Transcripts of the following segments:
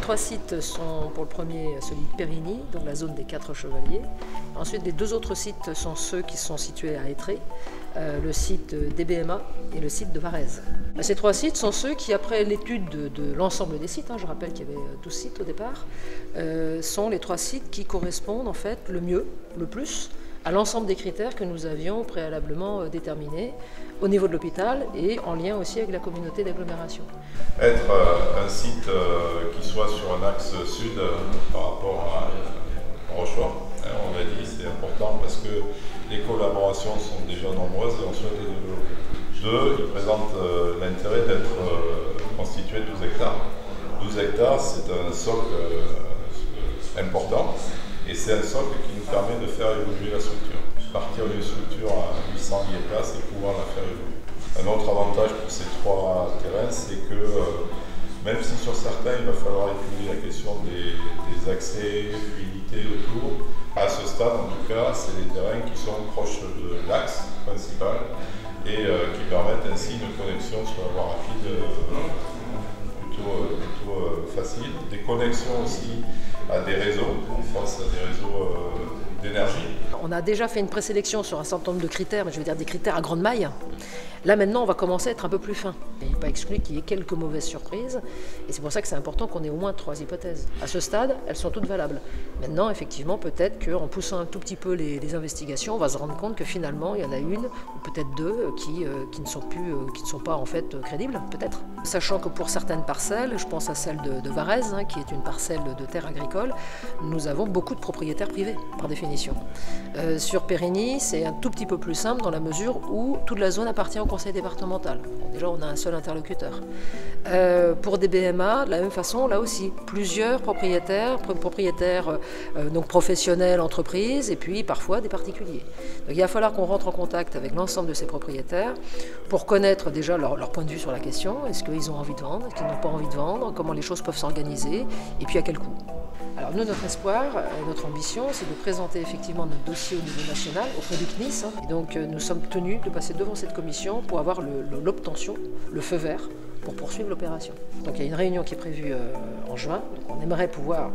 3 sites sont pour le premier celui de Périgny, donc la zone des 4 Chevaliers. Ensuite, les 2 autres sites sont ceux qui sont situés à Étré, le site d'EBMA et le site de Varèse. Ces 3 sites sont ceux qui, après l'étude de l'ensemble des sites, je rappelle qu'il y avait 12 sites au départ, sont les 3 sites qui correspondent en fait le mieux, le plus, à l'ensemble des critères que nous avions préalablement déterminés au niveau de l'hôpital et en lien aussi avec la communauté d'agglomération. Être un site qui soit sur un axe sud par rapport à Rochefort, on l'a dit, c'est important parce que les collaborations sont déjà nombreuses et on souhaite les développer. 2, il présente l'intérêt d'être constitué de 12 hectares. 12 hectares, c'est un socle important et c'est un socle qui nous permet de faire évoluer la structure. Partir d'une structure à 800 lits et places et pouvoir la faire évoluer. Un autre avantage pour ces 3 terrains, c'est que même si sur certains il va falloir étudier la question des accès, fluidité autour, à ce stade en tout cas, c'est des terrains qui sont proches de l'axe principal et qui permettent ainsi une connexion sur la voie rapide plutôt facile. Des connexions aussi à des réseaux, en face à des réseaux d'énergie. On a déjà fait une présélection sur un certain nombre de critères, mais je veux dire des critères à grande maille. Là maintenant, on va commencer à être un peu plus fin. Il n'est pas exclu qu'il y ait quelques mauvaises surprises, et c'est pour ça que c'est important qu'on ait au moins 3 hypothèses. À ce stade, elles sont toutes valables. Maintenant, effectivement, peut-être qu'en poussant un tout petit peu les investigations, on va se rendre compte que finalement, il y en a une, ou peut-être 2, qui ne sont pas en fait crédibles, peut-être. Sachant que pour certaines parcelles, je pense à celle de Varèse, qui est une parcelle de terre agricole, nous avons beaucoup de propriétaires privés, par définition. Sur Périgny, c'est un tout petit peu plus simple dans la mesure où toute la zone appartient au conseil départemental. Bon, déjà, on a un seul interlocuteur. Pour des BMA, de la même façon, là aussi, plusieurs propriétaires donc professionnels, entreprises, et puis parfois des particuliers. Donc il va falloir qu'on rentre en contact avec l'ensemble de ces propriétaires pour connaître déjà leur point de vue sur la question. Est-ce qu'ils ont envie de vendre, est-ce qu'ils n'ont pas envie de vendre, comment les choses peuvent s'organiser, et puis à quel coût. Alors nous, notre espoir, notre ambition, c'est de présenter effectivement notre dossier au niveau national, auprès du CNIS. Et donc nous sommes tenus de passer devant cette commission pour avoir l'obtention, le feu vert, pour poursuivre l'opération. Donc il y a une réunion qui est prévue en juin. Donc on aimerait pouvoir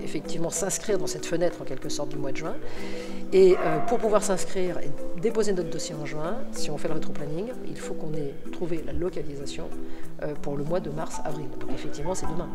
effectivement s'inscrire dans cette fenêtre en quelque sorte du mois de juin. Et pour pouvoir s'inscrire et déposer notre dossier en juin, si on fait le rétroplanning, il faut qu'on ait trouvé la localisation pour le mois de mars-avril. Donc effectivement, c'est demain.